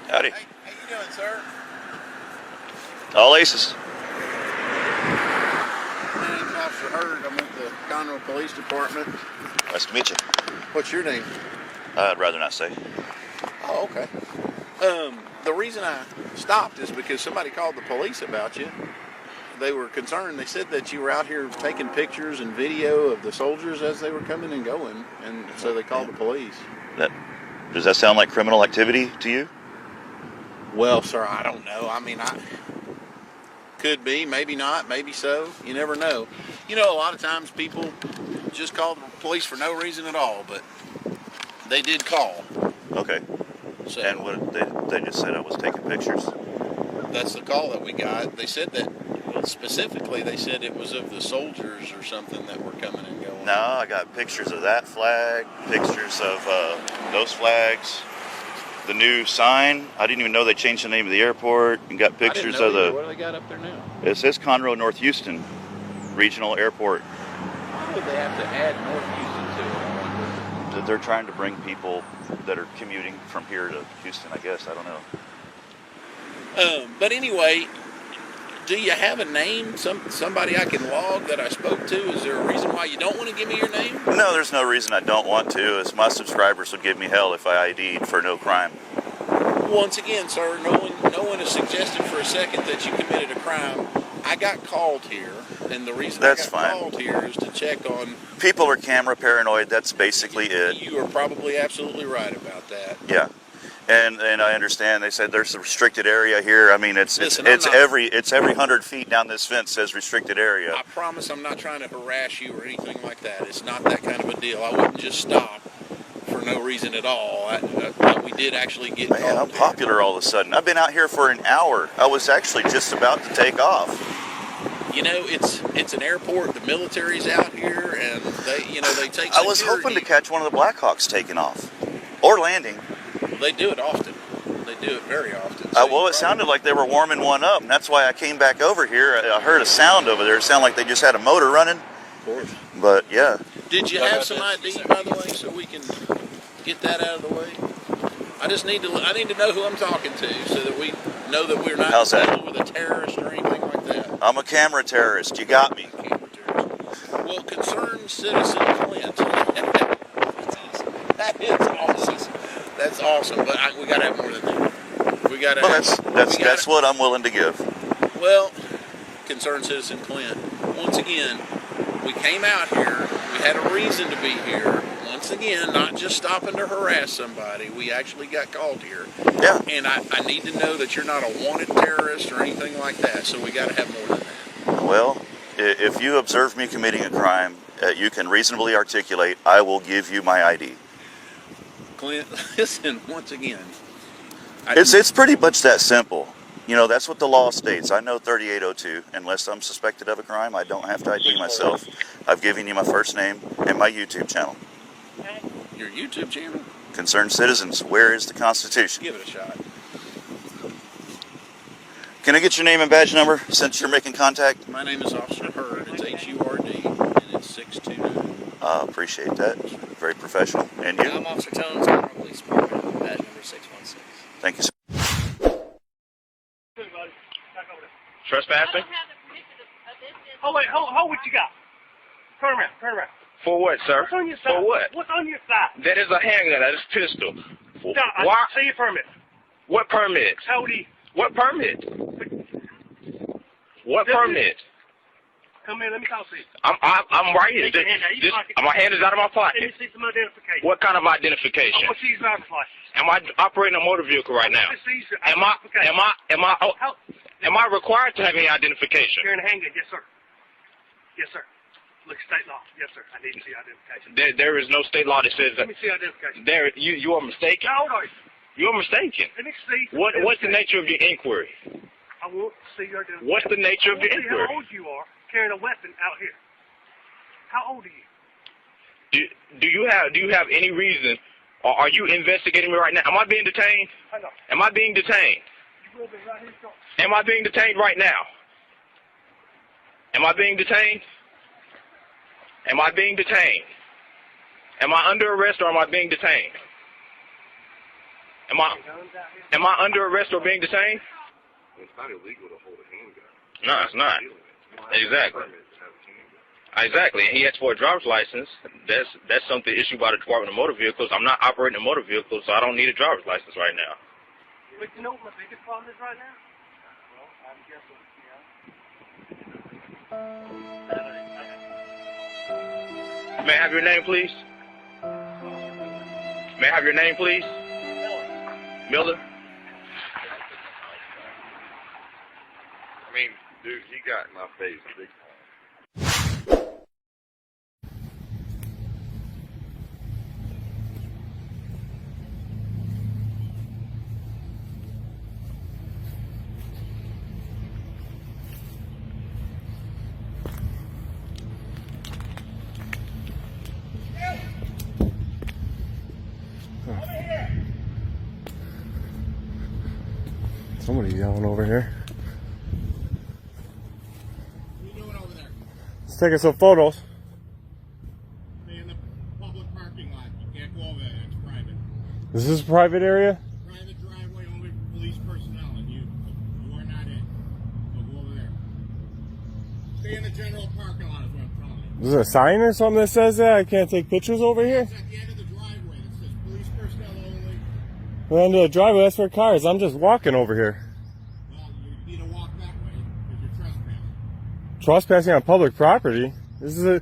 Howdy. Hey, how you doing, sir? All aces. My name's Officer Hurd. I'm with the Conroe Police Department. Nice to meet you. What's your name? I'd rather not say. Oh, okay. The reason I stopped is because somebody called the police about you. They were concerned. They said that you were out here taking pictures and video of the soldiers as they were coming and going, and so they called the police. Does that sound like criminal activity to you? Well, sir, I don't know. I mean, could be, maybe not, maybe so. You never know. You know, a lot of times people just call the police for no reason at all, but they did call. Okay. So And what they just said I was taking pictures. that's the call that we got. They said that, specifically, they said it was of the soldiers or something that were coming and going. No, I got pictures of that flag, pictures of those flags, the new sign. I didn't even know they changed the name of the airport. And got pictures I didn't know of either. What do they got up there now? It says Conroe North Houston Regional Airport. Why would they have to add North Houston to it, I wonder? They're trying to bring people that are commuting from here to Houston, I guess. I don't know. But anyway, do you have a name? Somebody I can log that I spoke to? Is there a reason why you don't want to give me your name? No, there's no reason I don't want to, as my subscribers would give me hell if I ID'd for no crime. Once again, sir, no one has suggested for a second that you committed a crime. I got called here, and the reason I got called here is to check on... People are camera paranoid, that's basically it. You are probably absolutely right about that. Yeah. And I understand they said there's a restricted area here. I mean, it's every 100 feet down this fence says restricted area. I promise I'm not trying to harass you or anything like that. It's not that kind of a deal. I wouldn't just stop for no reason at all. We did actually get called. Man, I'm popular all of a sudden. I've been out here for an hour. I was actually just about to take off. You know, it's an airport. The military's out here, and they take security. I was hoping to catch one of the Blackhawks taking off or landing. They do it often. They do it very often. Well, it sounded like they were warming one up, and that's why I came back over here. I heard a sound over there. It sounded like they just had a motor running. Of course. But, yeah. Did you have some ID, by the way, so we can get that out of the way? I need to know who I'm talking to so that we know that we're not dealing with a terrorist or anything like that. I'm a camera terrorist. You got me. Camera terrorist. Well, concerned citizen Clint. That is awesome. That's awesome, but we got to have more than that. We got to. Well, that's what I'm willing to give. Well, concerned citizen Clint. Once again, we came out here. We had a reason to be here. Once again, not just stopping to harass somebody. We actually got called here. Yeah. And I need to know that you're not a wanted terrorist or anything like that. So we got to have more than that. Well, if you observe me committing a crime, you can reasonably articulate, I will give you my ID. Clint, listen, once again. It's pretty much that simple. You know, that's what the law states. I know 3802. Unless I'm suspected of a crime, I don't have to ID myself. I've given you my first name and my YouTube channel. Your YouTube channel? Concerned Citizens, where is the Constitution? Give it a shot. Can I get your name and badge number since you're making contact? My name is Officer Hurd. It's H-U-R-D, and it's 629. I appreciate that. Very professional. And you? I'm Officer Tones, Conroe Police Department, badge number 616. Thank you, sir. Trespassing? Oh, wait, hold what you got. Turn around. For what, sir? What's on your side? For what? What's on your side? That is a handgun. That is a pistol. No, Why? I see your permit. What permit? How old are you? What permit? What permit? Come here, let me talk to you. I'm right here. Take your hand out. My hand is out of my Let me pocket. see some identification. What kind of identification? I want to see your driver's license. Am I operating a motor vehicle right now? Let me see your Am I required to have any identification? You're in a handgun, yes, sir. Yes, sir. Look, state law. Yes, sir. I need to see your identification. There is no state law that says that. Let me see your identification. You are mistaken. How old are you? You are mistaken. Let me see. What's the nature of your inquiry? I want to see your identification. What's the nature of your I want to see inquiry? how old you are carrying a weapon out here. How old are you? Do you have any reason, or are you investigating me right now? Am I being detained? Hang on. Am I being detained? You will be right here. Am I being detained right now? Am I being detained? Am I being detained? Am I under arrest or am I being detained? Am I under arrest or being detained? It's not illegal to hold a handgun. No, it's not. Exactly. Exactly. And he asked for a driver's license. That's something issued by the Department of Motor Vehicles. I'm not operating a motor vehicle, so I don't need a driver's license right now. But you know what my biggest problem is right now? Well, I'm guessing, May I have your name, please? May I have your name, please? Miller? I mean, dude, he got in my face big time. Somebody yelling over here. What are you doing over there? Let's take some photos. Stay in the public parking lot. You can't go over there. It's private. Is this a private area? Private driveway, only for police personnel, and you are not in. So go over there. Stay in the general parking lot is what I'm telling you. Is there a sign or something that says that I can't take pictures over here? It's at the end of the driveway that says police personnel only. The end of the driveway, that's for cars. I'm just walking over here. Well, you need to walk that way because you're trespassing. Trespassing on public property? This is a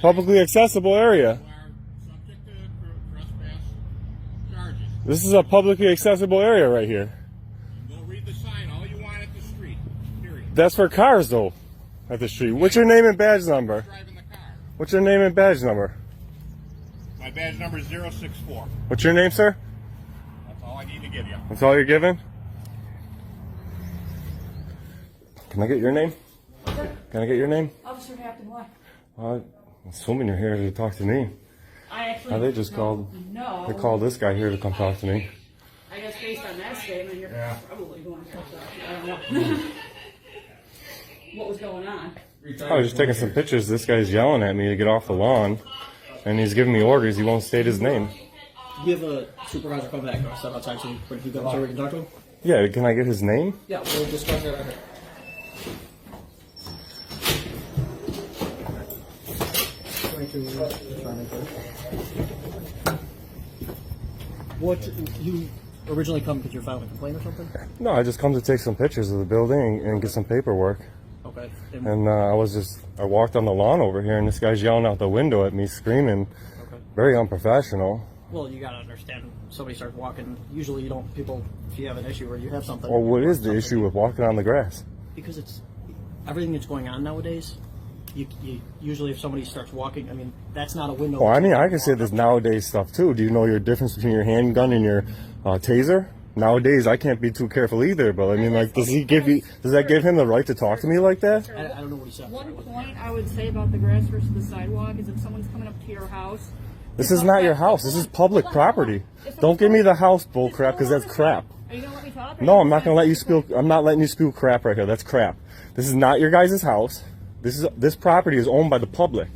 publicly accessible area. You are subject to trespass charges. This is a publicly accessible area right here. Go read the sign all you want at the street. Period. That's for cars though, at the street. What's your name and badge number? Driving the car. What's your name and badge number? My badge number is 064. What's your name, sir? That's all I need to give you. That's all you're giving? Can I get your name? Can I get your name? Officer Hampton, why? I'm assuming you're here to talk to me. I actually. Oh, they just called. No. They called this guy here to come talk to me. I guess based on that statement, you're probably going to talk. I don't know. What was going on? I was just taking some pictures. This guy's yelling at me to get off the lawn, and he's giving me orders. He won't state his name. We have a supervisor come back. I'll step outside so we can talk to him. Yeah, can I get his name? Yeah, we'll discuss that right here. What, you originally come because you're filing a complaint or something? No, I just come to take some pictures of the building and get some paperwork. Okay. And I walked on the lawn over here, and this guy's yelling out the window at me, screaming. Okay. Very unprofessional. Well, you gotta understand, somebody starts walking, usually you don't, people, if you have an issue or you have something. Well, what is the issue with walking on the grass? Because it's, everything that's going on nowadays, you usually if somebody starts walking, I mean, that's not a window. Well, I mean, I can say this nowadays stuff too. Do you know your difference between your handgun and your taser? Nowadays, I can't be too careful either. But I mean, like, does that give him the right to talk to me like that? I don't know what he said. One point I would say about the grass versus the sidewalk is if someone's coming up to your house. This is not your house. This is public property. Don't give me the house bull crap, because that's crap. Are you gonna let me talk? No, I'm not gonna let you spill. I'm not letting you spill crap right here. That's crap. This is not your guys' house. This property is owned by the public.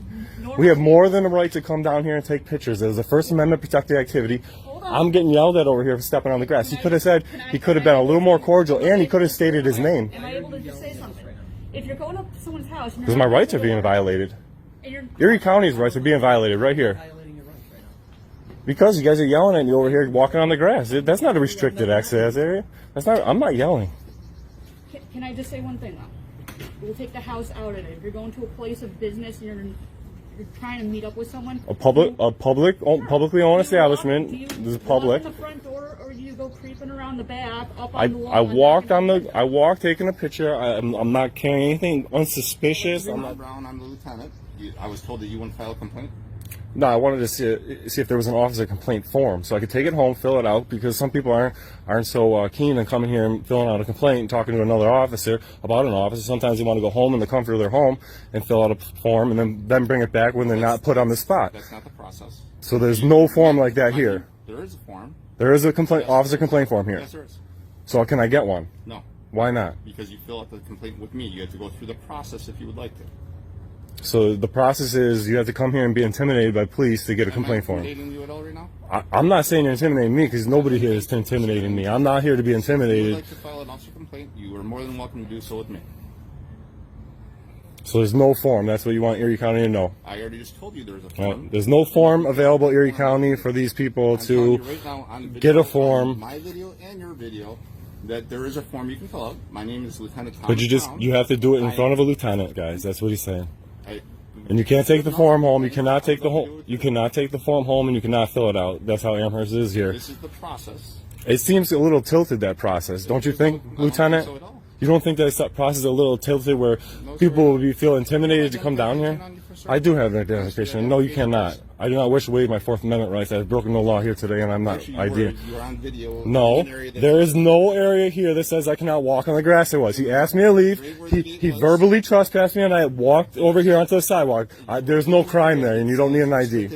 We have more than a right to come down here and take pictures. It is a First Amendment protected activity. I'm getting yelled at over here for stepping on the grass. He could have said, he could have been a little more cordial, and he could have stated his name. Am I able to just say something? If you're going up to someone's house, Because my rights are being violated. And Erie County's rights are being violated right here. Because you guys are yelling at me over here walking on the grass. That's not a restricted access area. I'm not yelling. Can I just say one thing though? We'll take the house out of it. If you're going to a place of business and you're trying to meet up with someone. Publicly owned establishment. This is public. Walk in the front door, or you go creeping around the back, up on I the wall. I walked taking a picture. I'm not carrying anything unsuspicious. I'm Brown. I'm the lieutenant. I was told that you wouldn't file a complaint. No, I wanted to see if there was an officer complaint form, so I could take it home, fill it out, because some people aren't so keen on coming here and filling out a complaint and talking to another officer about an officer. Sometimes they want to go home in the comfort of their home and fill out a form and then bring it back when they're not put on the spot. That's not the process. So there's no form like that here. There is a form. There is a officer complaint form here. Yes, there is. So can I get one? No. Why not? Because you fill out the complaint with me. You have to go through the process if you would like to. So the process is you have to come here and be intimidated by police to get a complaint form. Intimidating you at all right now? I'm not saying you're intimidating me because nobody here is intimidating me. I'm not here to be If you would intimidated. like to file an officer complaint, you are more than welcome to do so with me. So there's no form. That's what you want Erie County to know. I already just told you there's a Right? form. There's no form available Erie County for these people I'm telling you to right now on video, get a on form. my video and your video, that there is a form you can fill out. My name is Lieutenant Thomas But Brown. you have to do it in front of a lieutenant, guys. That's what he's saying. I- And you can't take the form home. You cannot take the Nothing to do home. with You it. cannot take the form home, and you cannot fill it out. That's how Amherst is here. This is the process. It seems a little tilted, that process, don't you think, I don't think Lieutenant? so at all. You don't think that process is a little tilted where people will feel intimidated to come down here? I do have an identification. No, you cannot. I do not wish to waive my Fourth Amendment rights. I've broken no law here today, and I'm not. Actually, I did. you were on video. No, in an area that- there is no area here that says I cannot walk on the grass. There was. He asked me to leave. He verbally trespassed me, and I walked over here onto the sidewalk. There's no crime there, and you don't need an ID.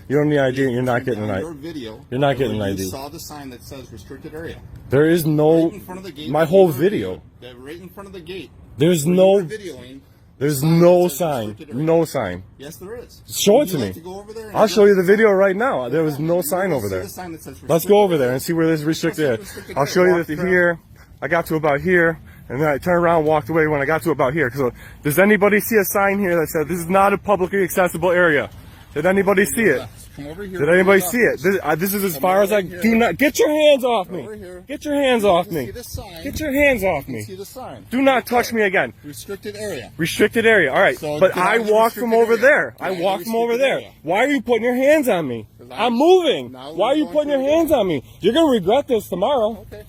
You don't need an ID, and you're not getting an On your ID. video, You're not getting an you ID. saw the sign that says restricted area. There is no. Right in front of the gate. My whole video. Right in front of the gate. There's where no. you were videoing, There's sign no that says sign. restricted area. No sign. Yes, there is. Show it Would to you me. like to go over there and I'll do show it? you the video right now. There was no sign over See there. the sign that says Let's go over there restricted and see where this restricted That's area. not restricted I'll show you area. that here. I got to about here, and then I turned around and walked away when I got to about here. So, does anybody see a sign here that says this is not a publicly accessible area? Did anybody see it? Come over here. Did anybody see it? This is as far as I do not. Get your hands off me. Over here. Get your hands off You me. see the sign. Get your hands off You me. see the sign. Do not touch me again. Restricted area. Restricted area. All right, So but get out I of the walked from restricted over area. there. Get I out of the walked from over restricted there. area. Why are you putting your hands on me? 'Cause I'm moving. Now Why are we're you going putting your through hands on me? You're gonna regret this tomorrow. Okay.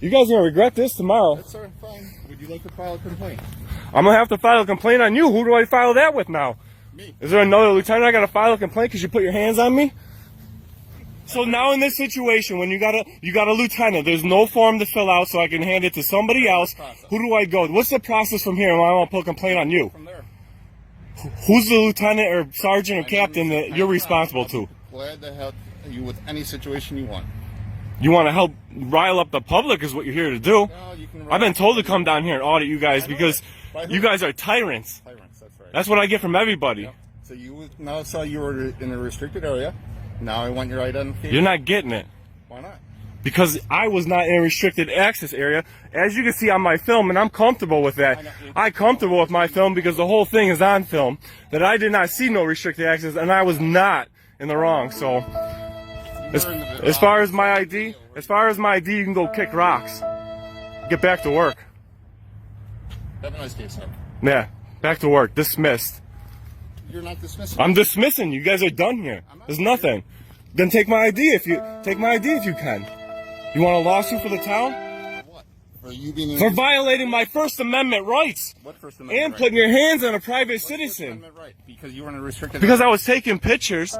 You guys are gonna regret this tomorrow. That's all right. Fine. Would you like to file a complaint? I'm gonna have to file a complaint on you. Who do I file that with now? Me. Is there another lieutenant I gotta file a complaint because you put your hands on me? So now in this situation, when you got a lieutenant, there's no form to fill out, so I can hand it to somebody else. Who do I go? What's the process from here? When I want to put a complaint on you? From there. Who's the lieutenant or sergeant or captain that you're responsible to? Glad to help you with any situation you want. You want to help rile up the public is what you're here to do. No, you can I've been told to come down here and audit you guys because By who? you guys are tyrants. Tyrants, that's right. That's what I get from everybody. So you now saw you were in a restricted area. Now I want your identification. You're not getting it. Why not? Because I was not in a restricted access area. As you can see on my film, and I'm comfortable with that. I'm comfortable with my film because the whole thing is on film, that I did not see no restricted access, and I was not in the wrong. So, as far as my ID, you can go kick rocks. Get back to work. Have a nice day, sir. Yeah, back to work. Dismissed. You're not dismissing. I'm dismissing. You guys are done here. There's nothing. Then take my ID if you can. You want a lawsuit for the town? What? For you being For violating my First Amendment rights what First Amendment and right? putting your hands on a private What's First citizen. Amendment right? Because you were in a restricted Because I was taking pictures